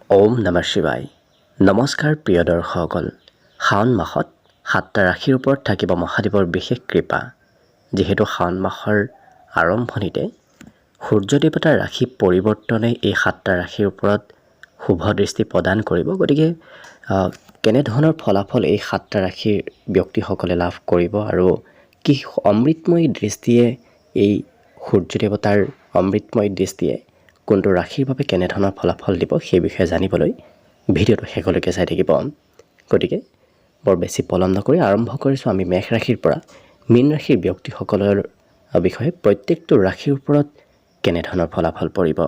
ওম নমঃ শিৱায়। নমস্কাৰ প্ৰিয় দৰ্শকসকল। শাওণ মাহত 7টা ৰাশিৰ ওপৰত থাকিব মহাদেৱৰ বিশেষ কৃপা। যিহেতু শাওণ মাহৰ আৰম্ভণিতে সূৰ্য দেৱতাৰ ৰাশি পৰিৱৰ্তনে এই 7টা ৰাশিৰ ওপৰত শুভ দৃষ্টি প্ৰদান কৰিব। গতিকে কেনেধৰণৰ ফলাফল এই 7টা ৰাশিৰ ব্যক্তিসকলে লাভ কৰিব আৰু কি অমৃতময়ী দৃষ্টিয়ে এই সূৰ্য দেৱতাৰ অমৃতময়ী দৃষ্টিয়ে কোনটো ৰাশিৰ বাবে কেনেধৰণৰ ফলাফল দিব সেই বিষয়ে জানিবলৈ ভিডিঅ'টো শেষলৈকে চাই থাকিব। গতিকে বৰ বেছি পলম নকৰি আৰম্ভ কৰিছোঁ আমি মেষ ৰাশিৰ পৰা মীন ৰাশিৰ ব্যক্তিসকলৰ বিষয়ে প্ৰত্যেকটো ৰাশিৰ ওপৰত কেনেধৰণৰ ফলাফল পৰিব।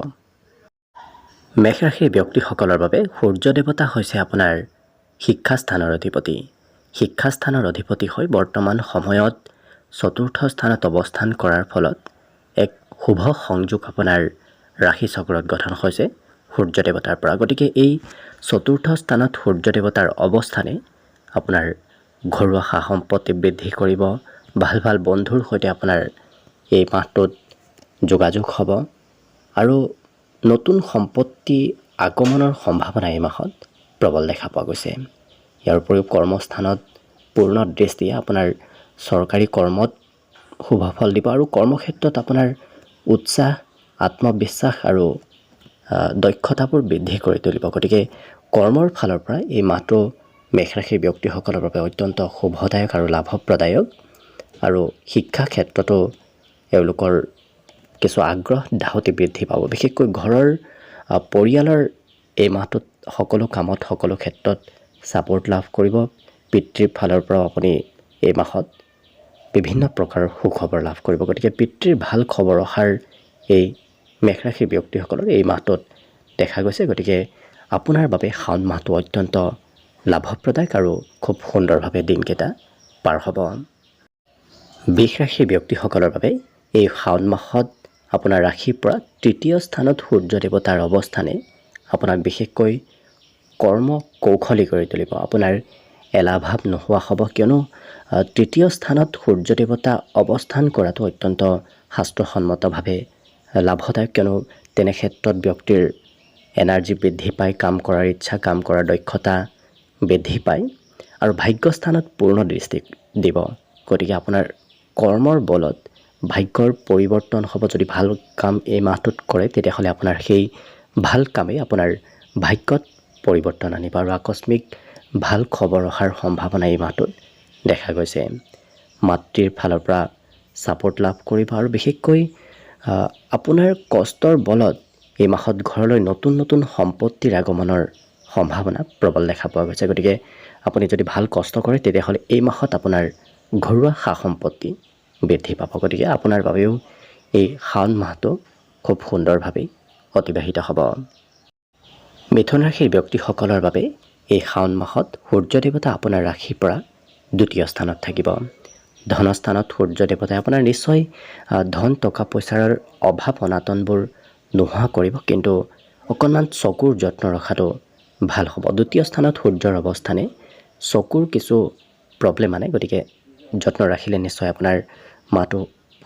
মেষ ৰাশিৰ ব্যক্তিসকলৰ বাবে সূৰ্য দেৱতা হৈছে আপোনাৰ শিক্ষাস্থানৰ অধিপতি। শিক্ষাস্থানৰ অধিপতি হৈ বৰ্তমান সময়ত চতুৰ্থ স্থানত অৱস্থান কৰাৰ ফলত এক শুভ সংযোগ আপোনাৰ ৰাশি চক্ৰত গঠন হৈছে সূৰ্য দেৱতাৰ পৰা। গতিকে এই চতুৰ্থ স্থানত সূৰ্য দেৱতাৰ অৱস্থানে আপোনাৰ ঘৰুৱা সা সম্পত্তি বৃদ্ধি কৰিব। ভাল ভাল বন্ধুৰ সৈতে আপোনাৰ এই মাহটোত যোগাযোগ হ'ব আৰু নতুন সম্পত্তি আগমনৰ সম্ভাৱনা এই মাহত প্ৰবল দেখা পোৱা গৈছে। ইয়াৰ উপৰিও কৰ্মস্থানত পূৰ্ণ দৃষ্টিয়ে আপোনাৰ চৰকাৰী কৰ্মত শুভ ফল দিব আৰু কৰ্মক্ষেত্ৰত আপোনাৰ উৎসাহ, আত্মবিশ্বাস আৰু দক্ষতাবোৰ বৃদ্ধি কৰি তুলিব। গতিকে কৰ্মৰ ফালৰ পৰা এই মাহটো মেষ ৰাশিৰ ব্যক্তিসকলৰ বাবে অত্যন্ত শুভদায়ক আৰু লাভপ্ৰদায়ক। আৰু শিক্ষা ক্ষেত্ৰতো এওঁলোকৰ কিছু আগ্ৰহ ধাউতি বৃদ্ধি পাব। বিশেষকৈ ঘৰৰ পৰিয়ালৰ এই মাহটোত সকলো কামত সকলো ক্ষেত্ৰত ছাপোৰ্ট লাভ কৰিব। পিতৃৰ ফালৰ পৰাও আপুনি এই মাহত বিভিন্ন প্ৰকাৰৰ সুখবৰ লাভ কৰিব। গতিকে পিতৃৰ ভাল খবৰ অহাৰ এই মেষ ৰাশিৰ ব্যক্তিসকলৰ এই মাহটোত দেখা গৈছে। গতিকে আপোনাৰ বাবে শাওণ মাহটো অত্যন্ত লাভপ্ৰদায়ক আৰু খুব সুন্দৰভাৱে দিনকেইটা পাৰ হ'ব। বৃষ ৰাশিৰ ব্যক্তিসকলৰ বাবে এই শাওণ মাহত আপোনাৰ ৰাশিৰ পৰা তৃতীয় স্থানত সূৰ্য দেৱতাৰ অৱস্থানে আপোনাক বিশেষকৈ কৰ্ম কৌশলী কৰি তুলিব। আপোনাৰ এলাহ ভাৱ নোহোৱা হ'ব, কিয়নো তৃতীয় স্থানত সূৰ্য দেৱতা অৱস্থান কৰাটো অত্যন্ত শাস্ত্ৰসন্মতভাৱে লাভদায়ক। কিয়নো তেনে ক্ষেত্ৰত ব্যক্তিৰ এনাৰ্জি বৃদ্ধি পায়, কাম কৰাৰ ইচ্ছা, কাম কৰাৰ দক্ষতা বৃদ্ধি পায় আৰু ভাগ্যস্থানত পূৰ্ণ দৃষ্টি দিব। গতিকে আপোনাৰ কৰ্মৰ বলত ভাগ্যৰ পৰিৱৰ্তন হ'ব। যদি ভাল কাম এই মাহটোত কৰে তেতিয়াহ'লে আপোনাৰ সেই ভাল কামেই আপোনাৰ ভাগ্যত পৰিৱৰ্তন আনিব আৰু আকস্মিক ভাল খবৰ অহাৰ সম্ভাৱনা এই মাহটোত দেখা গৈছে। মাতৃৰ ফালৰ পৰা ছাপোৰ্ট লাভ কৰিব আৰু বিশেষকৈ আপোনাৰ কষ্টৰ বলত এই মাহত ঘৰলৈ নতুন নতুন সম্পত্তিৰ আগমনৰ সম্ভাৱনা প্ৰবল দেখা পোৱা গৈছে। গতিকে আপুনি যদি ভাল কষ্ট কৰে তেতিয়াহ'লে এই মাহত আপোনাৰ ঘৰুৱা সা সম্পত্তি বৃদ্ধি পাব। গতিকে আপোনাৰ বাবেও এই শাওণ মাহটো খুব সুন্দৰভাৱে অতিবাহিত হ'ব। মিথুন ৰাশিৰ ব্যক্তিসকলৰ বাবে এই শাওণ মাহত সূৰ্য দেৱতা আপোনাৰ ৰাশিৰ পৰা দ্বিতীয় স্থানত থাকিব। ধনস্থানত সূৰ্য দেৱতাই আপোনাৰ নিশ্চয় ধন টকা পইচাৰ অভাৱ অনাটনবোৰ নোহোৱা কৰিব, কিন্তু অকণমান চকুৰ যত্ন ৰখাটো ভাল হ'ব। দ্বিতীয় স্থানত সূৰ্যৰ অৱস্থানে চকুৰ কিছু প্ৰব্লেম আনে, গতিকে যত্ন ৰাখিলে নিশ্চয় আপোনাৰ মাহটো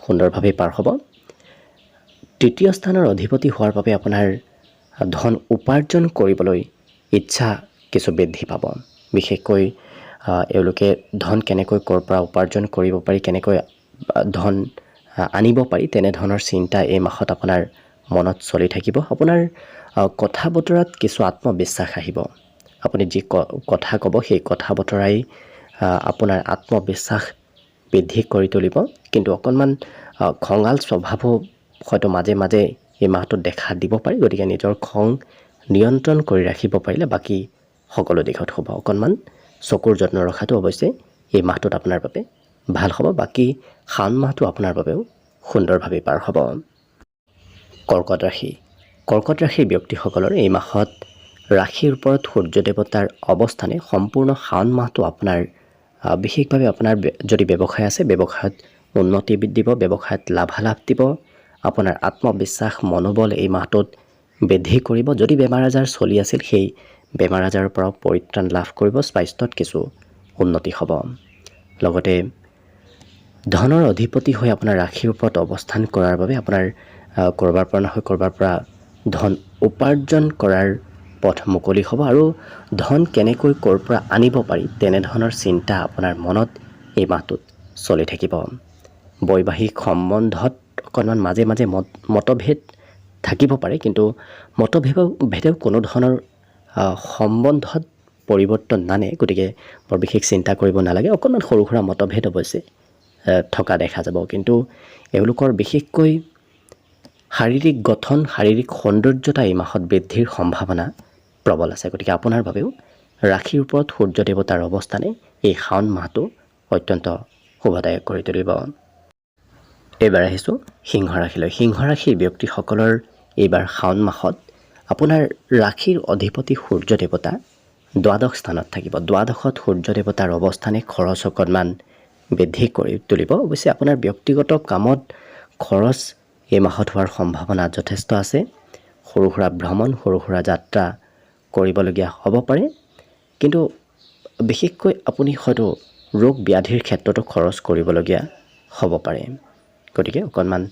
সুন্দৰভাৱে পাৰ হ'ব। তৃতীয় স্থানৰ অধিপতি হোৱাৰ বাবে আপোনাৰ ধন উপাৰ্জন কৰিবলৈ ইচ্ছা কিছু বৃদ্ধি পাব। বিশেষকৈ এওঁলোকে ধন কেনেকৈ ক'ৰ পৰা উপাৰ্জন কৰিব পাৰি, কেনেকৈ ধন আনিব পাৰি, তেনেধৰণৰ চিন্তা এই মাহত আপোনাৰ মনত চলি থাকিব। আপোনাৰ কথা বতৰাত কিছু আত্মবিশ্বাস আহিব। আপুনি যি কথা ক'ব সেই কথা বতৰাই আপোনাৰ আত্মবিশ্বাস বৃদ্ধি কৰি তুলিব। কিন্তু অকণমান খঙাল স্বভাৱো হয়তো মাজে মাজে এই মাহটোত দেখা দিব পাৰি। গতিকে নিজৰ খং নিয়ন্ত্ৰণ কৰি ৰাখিব পাৰিলে বাকী সকলো দিশত হ'ব। অকণমান চকুৰ যত্ন ৰখাটো অৱশ্যে এই মাহটোত আপোনাৰ বাবে ভাল হ'ব। বাকী শাওণ মাহটো আপোনাৰ বাবেও সুন্দৰভাৱে পাৰ হ'ব। কৰ্কট ৰাশি। কৰ্কট ৰাশিৰ ব্যক্তিসকলৰ এই মাহত ৰাশিৰ ওপৰত সূৰ্য দেৱতাৰ অৱস্থানে সম্পূৰ্ণ শাওণ মাহটো আপোনাৰ বিশেষভাৱে আপোনাৰ যদি ব্যৱসায় আছে ব্যৱসায়ত উন্নতি দিব, ব্যৱসায়ত লাভালাভ দিব। আপোনাৰ আত্মবিশ্বাস মনোবল এই মাহটোত বৃদ্ধি কৰিব। যদি বেমাৰ আজাৰ চলি আছিল সেই বেমাৰ আজাৰৰ পৰাও পৰিত্ৰাণ লাভ কৰিব। স্বাস্থ্যত কিছু উন্নতি হ'ব। লগতে ধনৰ অধিপতি হৈ আপোনাৰ ৰাশিৰ ওপৰত অৱস্থান কৰাৰ বাবে আপোনাৰ ক'ৰবাৰ পৰা নহয় ক'ৰবাৰ পৰা ধন উপাৰ্জন কৰাৰ পথ মুকলি হ'ব আৰু ধন কেনেকৈ ক'ৰ পৰা আনিব পাৰি তেনেধৰণৰ চিন্তা আপোনাৰ মনত এই মাহটোত চলি থাকিব। বৈবাহিক সম্বন্ধত অকণমান মাজে মাজে মতভেদ থাকিব পাৰে, কিন্তু মতভেদেও কোনো ধৰণৰ সম্বন্ধত পৰিৱৰ্তন নানে, গতিকে বৰ বিশেষ চিন্তা কৰিব নালাগে। অকণমান সৰু সুৰা মতভেদ অৱশ্যে থকা দেখা যাব, কিন্তু এওঁলোকৰ বিশেষকৈ শাৰীৰিক গঠন, শাৰীৰিক সৌন্দৰ্যতা এই মাহত বৃদ্ধিৰ সম্ভাৱনা প্ৰবল আছে। গতিকে আপোনাৰ বাবেও ৰাশিৰ ওপৰত সূৰ্য দেৱতাৰ অৱস্থানে এই শাওণ মাহটো অত্যন্ত শুভদায়ক কৰি তুলিব। এইবাৰ আহিছোঁ সিংহ ৰাশিলৈ। সিংহ ৰাশিৰ ব্যক্তিসকলৰ এইবাৰ শাওণ মাহত আপোনাৰ ৰাশিৰ অধিপতি সূৰ্য দেৱতা দ্বাদশ স্থানত থাকিব। দ্বাদশত সূৰ্য দেৱতাৰ অৱস্থানে খৰচ অকণমান বৃদ্ধি কৰি তুলিব। অৱশ্যে আপোনাৰ ব্যক্তিগত কামত খৰচ এই মাহত হোৱাৰ সম্ভাৱনা যথেষ্ট আছে। সৰু সুৰা ভ্ৰমণ, সৰু সুৰা যাত্ৰা কৰিবলগীয়া হ'ব পাৰে, কিন্তু বিশেষকৈ আপুনি হয়তো ৰোগ ব্যাধিৰ ক্ষেত্ৰতো খৰচ কৰিবলগীয়া হ'ব পাৰে। গতিকে অকণমান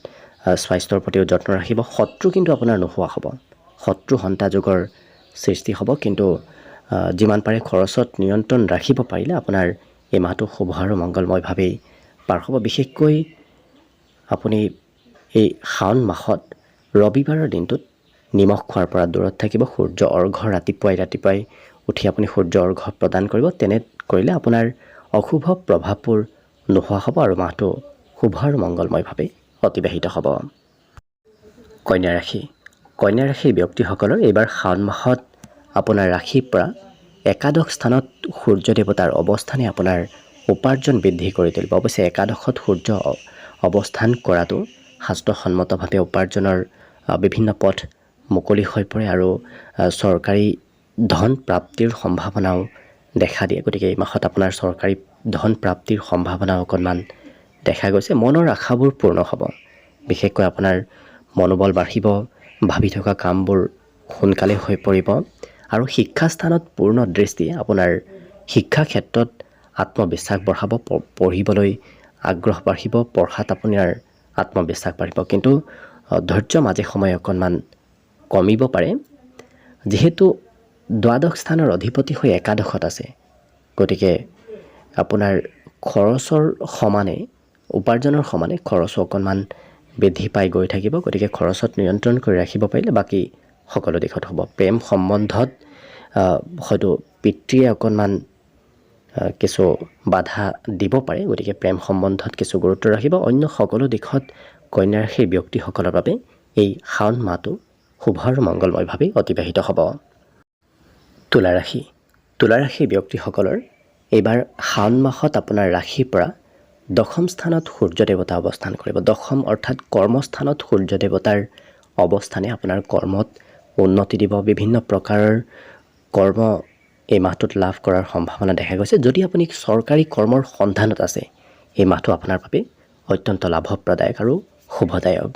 স্বাস্থ্যৰ প্ৰতিও যত্ন ৰাখিব। শত্ৰু কিন্তু আপোনাৰ নোহোৱা হ'ব। শত্ৰু সন্তাযোগৰ সৃষ্টি হ'ব, কিন্তু যিমান পাৰে খৰচত নিয়ন্ত্ৰণ ৰাখিব পাৰিলে আপোনাৰ এই মাহটো শুভ আৰু মংগলময়ভাৱেই পাৰ হ'ব। বিশেষকৈ আপুনি এই শাওণ মাহত ৰবিবাৰৰ দিনটোত নিমখ খোৱাৰ পৰা দূৰত থাকিব। সূৰ্য অৰ্ঘ্য ৰাতিপুৱাই উঠি আপুনি সূৰ্য অৰ্ঘ্য প্ৰদান কৰিব। তেনে কৰিলে আপোনাৰ অশুভ প্ৰভাৱবোৰ নোহোৱা হ'ব আৰু মাহটো শুভ আৰু মংগলময়ভাৱে অতিবাহিত হ'ব। কন্যা ৰাশি। কন্যা ৰাশিৰ ব্যক্তিসকলৰ এইবাৰ শাওণ মাহত আপোনাৰ ৰাশিৰ পৰা একাদশ স্থানত সূৰ্য দেৱতাৰ অৱস্থানে আপোনাৰ উপাৰ্জন বৃদ্ধি কৰি তুলিব। অৱশ্যে একাদশত সূৰ্য অৱস্থান কৰাটো শাস্ত্ৰসন্মতভাৱে উপাৰ্জনৰ বিভিন্ন পথ মুকলি হৈ পৰে আৰু চৰকাৰী ধন প্ৰাপ্তিৰ সম্ভাৱনাও দেখা দিয়ে। গতিকে এই মাহত আপোনাৰ চৰকাৰী ধন প্ৰাপ্তিৰ সম্ভাৱনা অকণমান দেখা গৈছে। মনৰ আশাবোৰ পূৰ্ণ হ'ব। বিশেষকৈ আপোনাৰ মনোবল বাঢ়িব, ভাবি থকা কামবোৰ সোনকালে হৈ পৰিব আৰু শিক্ষাস্থানত পূৰ্ণ দৃষ্টি আপোনাৰ শিক্ষা ক্ষেত্ৰত আত্মবিশ্বাস বঢ়াব, পঢ়িবলৈ আগ্ৰহ বাঢ়িব, পঢ়াত আপোনাৰ আত্মবিশ্বাস বাঢ়িব। কিন্তু ধৈৰ্য মাজে সময়ে অকণমান কমিব পাৰে, যিহেতু দ্বাদশ স্থানৰ অধিপতি হৈ একাদশত আছে। গতিকে আপোনাৰ খৰচৰ সমানে, উপাৰ্জনৰ সমানে খৰচো অকণমান বৃদ্ধি পাই গৈ থাকিব। গতিকে খৰচত নিয়ন্ত্ৰণ কৰি ৰাখিব পাৰিলে বাকী সকলো দিশত হ'ব। প্ৰেম সম্বন্ধত হয়তো পিতৃয়ে অকণমান কিছু বাধা দিব পাৰে, গতিকে প্ৰেম সম্বন্ধত কিছু গুৰুত্ব ৰাখিব। অন্য সকলো দিশত কন্যা ৰাশিৰ ব্যক্তিসকলৰ বাবে এই শাওণ মাহটো শুভ আৰু মংগলময়ভাৱে অতিবাহিত হ'ব। তুলা ৰাশি। তুলা ৰাশিৰ ব্যক্তিসকলৰ এইবাৰ শাওণ মাহত আপোনাৰ ৰাশিৰ পৰা দশম স্থানত সূৰ্য দেৱতা অৱস্থান কৰিব। দশম অৰ্থাৎ কৰ্মস্থানত সূৰ্য দেৱতাৰ অৱস্থানে আপোনাৰ কৰ্মত উন্নতি দিব। বিভিন্ন প্ৰকাৰৰ কৰ্ম এই মাহটোত লাভ কৰাৰ সম্ভাৱনা দেখা গৈছে। যদি আপুনি চৰকাৰী কৰ্মৰ সন্ধানত আছে, এই মাহটো আপোনাৰ বাবে অত্যন্ত লাভপ্ৰদায়ক আৰু শুভদায়ক।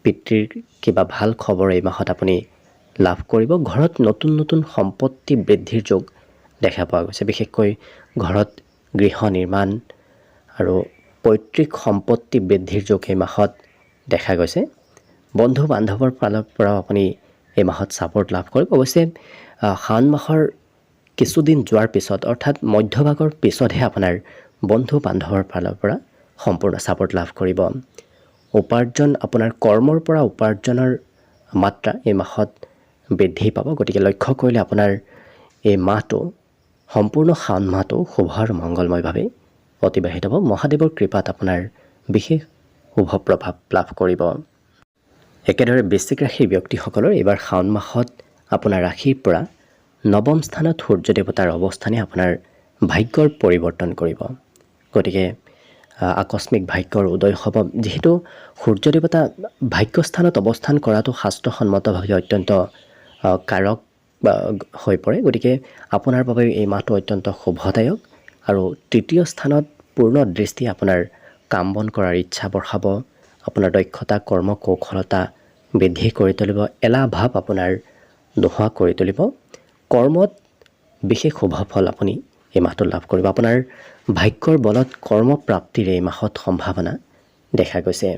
পিতৃৰ কিবা ভাল খবৰ এই মাহত আপুনি লাভ কৰিব। ঘৰত নতুন নতুন সম্পত্তি বৃদ্ধিৰ যোগ দেখা পোৱা গৈছে। বিশেষকৈ ঘৰত গৃহ নিৰ্মাণ আৰু পৈতৃক সম্পত্তি বৃদ্ধিৰ যোগ এই মাহত দেখা গৈছে। বন্ধু বান্ধৱৰ ফালৰ পৰাও আপুনি এই মাহত ছাপোৰ্ট লাভ কৰিব। অৱশ্যে শাওণ মাহৰ কিছুদিন যোৱাৰ পিছত অৰ্থাৎ মধ্যভাগৰ পিছতহে আপোনাৰ বন্ধু বান্ধৱৰ ফালৰ পৰা সম্পূৰ্ণ ছাপোৰ্ট লাভ কৰিব। উপাৰ্জন আপোনাৰ কৰ্মৰ পৰা উপাৰ্জনৰ মাত্ৰা এই মাহত বৃদ্ধি পাব। গতিকে লক্ষ্য কৰিলে আপোনাৰ এই মাহটো, সম্পূৰ্ণ শাওণ মাহটো শুভ আৰু মংগলময়ভাৱে অতিবাহিত হ'ব। মহাদেৱৰ কৃপাত আপোনাৰ বিশেষ শুভ প্ৰভাৱ লাভ কৰিব। একেদৰে বৃশ্চিক ৰাশিৰ ব্যক্তিসকলৰ এইবাৰ শাওণ মাহত আপোনাৰ ৰাশিৰ পৰা নৱম স্থানত সূৰ্য দেৱতাৰ অৱস্থানে আপোনাৰ ভাগ্যৰ পৰিৱৰ্তন কৰিব। গতিকে আকস্মিক ভাগ্যৰ উদয় হ'ব। যিহেতু সূৰ্য দেৱতা ভাগ্যস্থানত অৱস্থান কৰাটো শাস্ত্ৰসন্মতভাৱে অত্যন্ত কাৰক হৈ পৰে। গতিকে আপোনাৰ বাবে এই মাহটো অত্যন্ত শুভদায়ক আৰু তৃতীয় স্থানত পূৰ্ণ দৃষ্টি আপোনাৰ কাম বন কৰাৰ ইচ্ছা বঢ়াব, আপোনাৰ দক্ষতা কৰ্ম কৌশলতা বৃদ্ধি কৰি তুলিব, এলাহ ভাৱ আপোনাৰ নোহোৱা কৰি তুলিব। কৰ্মত বিশেষ শুভ ফল আপুনি এই মাহটো লাভ কৰিব। আপোনাৰ ভাগ্যৰ বলত কৰ্মপ্ৰাপ্তিৰ এই মাহত সম্ভাৱনা দেখা গৈছে।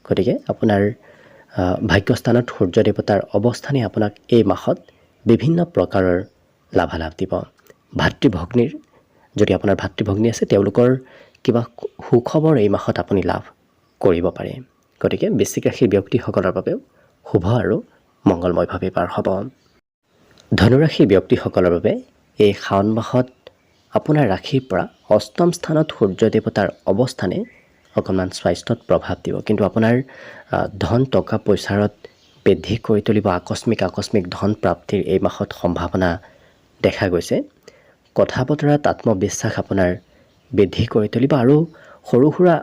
গতিকে আপোনাৰ ভাগ্যস্থানত সূৰ্য দেৱতাৰ অৱস্থানে আপোনাক এই মাহত বিভিন্ন প্ৰকাৰৰ লাভালাভ দিব। ভাতৃভগ্নীৰ যদি আপোনাৰ ভাতৃভগ্নী আছে তেওঁলোকৰ কিবা সুখবৰ এই মাহত আপুনি লাভ কৰিব পাৰে। গতিকে বৃশ্চিক ৰাশিৰ ব্যক্তিসকলৰ বাবেও শুভ আৰু মংগলময়ভাৱে পাৰ হ'ব। ধনুৰাশিৰ ব্যক্তিসকলৰ বাবে এই শাওণ মাহত আপোনাৰ ৰাশিৰ পৰা অষ্টম স্থানত সূৰ্য দেৱতাৰ অৱস্থানে অকণমান স্বাস্থ্যত প্ৰভাৱ দিব, কিন্তু আপোনাৰ ধন টকা পইচাৰত বৃদ্ধি কৰি তুলিব। আকস্মিক ধন প্ৰাপ্তিৰ এই মাহত সম্ভাৱনা দেখা গৈছে। কথা বতৰাত আত্মবিশ্বাস আপোনাৰ বৃদ্ধি কৰি তুলিব আৰু সৰু সুৰা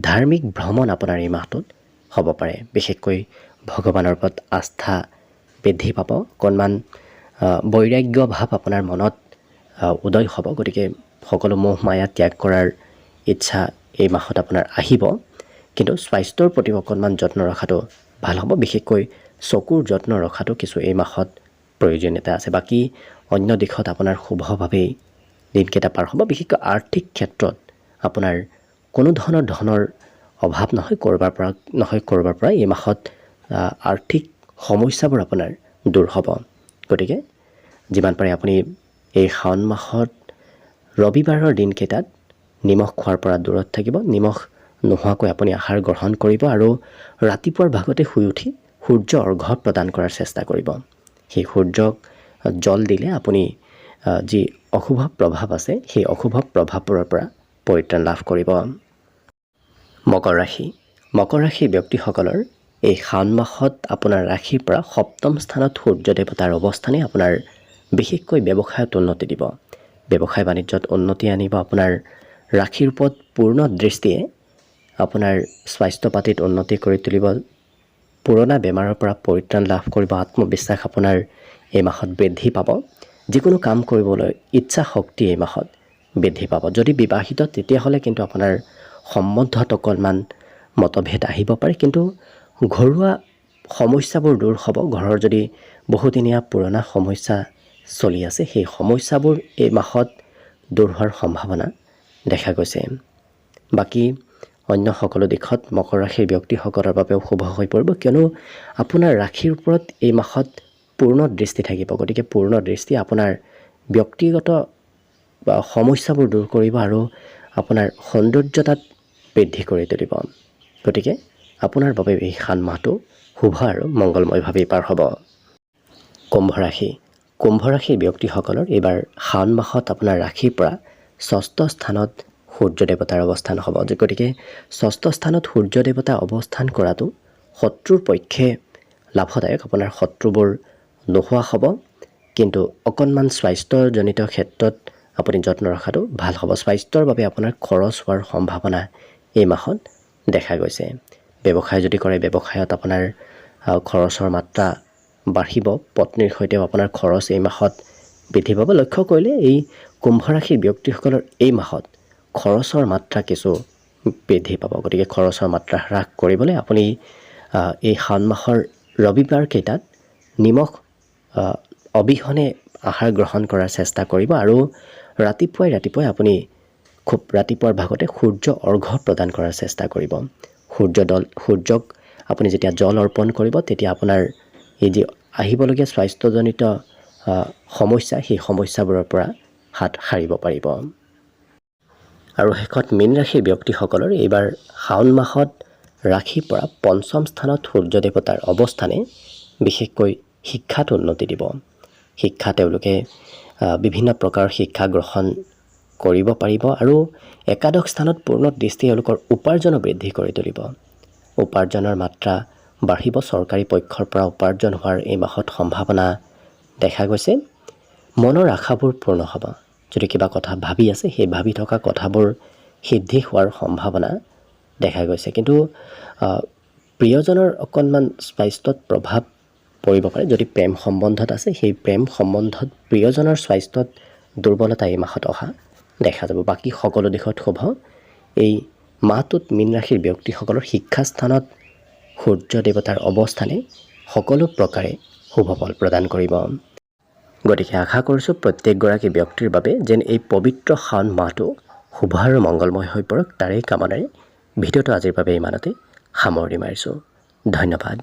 ধাৰ্মিক ভ্ৰমণ আপোনাৰ এই মাহটোত হ'ব পাৰে। বিশেষকৈ ভগৱানৰ ওপৰত আস্থা বৃদ্ধি পাব। অকণমান বৈৰাগ্য ভাৱ আপোনাৰ মনত উদয় হ'ব। গতিকে সকলো মোহ মায়া ত্যাগ কৰাৰ ইচ্ছা এই মাহত আপোনাৰ আহিব। কিন্তু স্বাস্থ্যৰ প্ৰতি অকণমান যত্ন ৰখাটো ভাল হ'ব। বিশেষকৈ চকুৰ যত্ন ৰখাটো কিছু এই মাহত প্ৰয়োজনীয়তা আছে। বাকী অন্য দিশত আপোনাৰ শুভভাৱেই দিনকেইটা পাৰ হ'ব। বিশেষকৈ আৰ্থিক ক্ষেত্ৰত আপোনাৰ কোনো ধৰণৰ ধনৰ অভাৱ নহয়। ক'ৰবাৰ পৰা এই মাহত আৰ্থিক সমস্যাবোৰ আপোনাৰ দূৰ হ'ব। গতিকে যিমান পাৰে আপুনি এই শাওণ মাহত ৰবিবাৰৰ দিনকেইটাত নিমখ খোৱাৰ পৰা দূৰত থাকিব। নিমখ নোহোৱাকৈ আপুনি আহাৰ গ্ৰহণ কৰিব আৰু ৰাতিপুৱাৰ ভাগতে শুই উঠি সূৰ্য অৰ্ঘ্য প্ৰদান কৰাৰ চেষ্টা কৰিব। সেই সূৰ্যক জল দিলে আপুনি যি অশুভ প্ৰভাৱ আছে সেই অশুভ প্ৰভাৱবোৰৰ পৰা পৰিত্ৰাণ লাভ কৰিব। মকৰ ৰাশিৰ ব্যক্তিসকলৰ এই শাওণ মাহত আপোনাৰ ৰাশিৰ পৰা সপ্তম স্থানত সূৰ্য দেৱতাৰ অৱস্থানে আপোনাৰ বিশেষকৈ ব্যৱসায়ত উন্নতি দিব। ব্যৱসায় বাণিজ্যত উন্নতি আনিব। আপোনাৰ ৰাশিৰ ওপৰত পূৰ্ণ দৃষ্টিয়ে আপোনাৰ স্বাস্থ্য পাতিত উন্নতি কৰি তুলিব। পুৰণা বেমাৰৰ পৰা পৰিত্ৰাণ লাভ কৰিব। আত্মবিশ্বাস আপোনাৰ এই মাহত বৃদ্ধি পাব। যিকোনো কাম কৰিবলৈ ইচ্ছা শক্তি এই মাহত বৃদ্ধি পাব। যদি বিবাহিত তেতিয়াহ'লে কিন্তু আপোনাৰ সম্বন্ধত অকণমান মতভেদ আহিব পাৰে, কিন্তু ঘৰুৱা সমস্যাবোৰ দূৰ হ'ব। ঘৰৰ যদি বহুদিনীয়া পুৰণা সমস্যা চলি আছে সেই সমস্যাবোৰ এই মাহত দূৰ হোৱাৰ সম্ভাৱনা দেখা গৈছে। বাকী অন্য সকলো দিশত মকৰ ৰাশিৰ ব্যক্তিসকলৰ বাবেও শুভ হৈ পৰিব, কিয়নো আপোনাৰ ৰাশিৰ ওপৰত এই মাহত পূৰ্ণ দৃষ্টি থাকিব। গতিকে পূৰ্ণ দৃষ্টি আপোনাৰ ব্যক্তিগত সমস্যাবোৰ দূৰ কৰিব আৰু আপোনাৰ সৌন্দৰ্যতাত বৃদ্ধি কৰি তুলিব। গতিকে আপোনাৰ বাবে এই শাওণ মাহটো শুভ আৰু মংগলময়ভাৱেই পাৰ হ'ব। কুম্ভ ৰাশিৰ ব্যক্তিসকলৰ এইবাৰ শাওণ মাহত আপোনাৰ ৰাশিৰ পৰা ষষ্ঠ স্থানত সূৰ্য দেৱতাৰ অৱস্থান হ'ব। গতিকে ষষ্ঠ স্থানত সূৰ্য দেৱতা অৱস্থান কৰাটো শত্ৰুৰ পক্ষে লাভদায়ক। আপোনাৰ শত্ৰুবোৰ নোহোৱা হ'ব, কিন্তু অকণমান স্বাস্থ্যজনিত ক্ষেত্ৰত আপুনি যত্ন ৰখাটো ভাল হ'ব। স্বাস্থ্যৰ বাবে আপোনাৰ খৰচ হোৱাৰ সম্ভাৱনা এই মাহত দেখা গৈছে। ব্যৱসায় যদি কৰে ব্যৱসায়ত আপোনাৰ খৰচৰ মাত্ৰা বাঢ়িব। পত্নীৰ সৈতেও আপোনাৰ খৰচ এই মাহত বৃদ্ধি পাব। লক্ষ্য কৰিলে এই কুম্ভ ৰাশিৰ ব্যক্তিসকলৰ এই মাহত খৰচৰ মাত্ৰা কিছু বৃদ্ধি পাব। গতিকে খৰচৰ মাত্ৰা হ্ৰাস কৰিবলৈ আপুনি এই শাওণ মাহৰ ৰবিবাৰ কেইটাত নিমখ অবিহনে আহাৰ গ্ৰহণ কৰাৰ চেষ্টা কৰিব আৰু ৰাতিপুৱাই আপুনি খুব ৰাতিপুৱাৰ ভাগতে সূৰ্য অৰ্ঘ্য প্ৰদান কৰাৰ চেষ্টা কৰিব। সূৰ্যক আপুনি যেতিয়া জল অৰ্পণ কৰিব তেতিয়া আপোনাৰ এই যি আহিবলগীয়া স্বাস্থ্যজনিত সমস্যা সেই সমস্যাবোৰৰ পৰা হাত সাৰিব পাৰিব। আৰু শেষত মীন ৰাশিৰ ব্যক্তিসকলৰ এইবাৰ শাওণ মাহত ৰাশিৰ পৰা পঞ্চম স্থানত সূৰ্য দেৱতাৰ অৱস্থানে বিশেষকৈ শিক্ষাত উন্নতি দিব। শিক্ষা তেওঁলোকে বিভিন্ন প্ৰকাৰৰ শিক্ষা গ্ৰহণ কৰিব পাৰিব আৰু একাদশ স্থানত পূৰ্ণ দৃষ্টি তেওঁলোকৰ উপাৰ্জনো বৃদ্ধি কৰি তুলিব। উপাৰ্জনৰ মাত্ৰা বাঢ়িব। চৰকাৰী পক্ষৰ পৰা উপাৰ্জন হোৱাৰ এই মাহত সম্ভাৱনা দেখা গৈছে। মনৰ আশাবোৰ পূৰ্ণ হ'ব। যদি কিবা কথা ভাবি আছে সেই ভাবি থকা কথাবোৰ সিদ্ধি হোৱাৰ সম্ভাৱনা দেখা গৈছে, কিন্তু প্ৰিয়জনৰ অকণমান স্বাস্থ্যত প্ৰভাৱ পৰিব পাৰে। যদি প্ৰেম সম্বন্ধত আছে সেই প্ৰেম সম্বন্ধত প্ৰিয়জনৰ স্বাস্থ্যত দুৰ্বলতা এই মাহত অহা দেখা যাব। বাকী সকলো দিশত শুভ। এই মাহটোত মীন ৰাশিৰ ব্যক্তিসকলৰ শিক্ষাস্থানত সূৰ্য দেৱতাৰ অৱস্থানে সকলো প্ৰকাৰে শুভ ফল প্ৰদান কৰিব। গতিকে আশা কৰিছোঁ প্ৰত্যেকগৰাকী ব্যক্তিৰ বাবে যেন এই পবিত্ৰ শাওণ মাহটো শুভ আৰু মংগলময় হৈ পৰক, তাৰেই কামনাৰে ভিডিঅ'টো আজিৰ বাবে ইমানতে সামৰণি মাৰিছোঁ। ধন্যবাদ।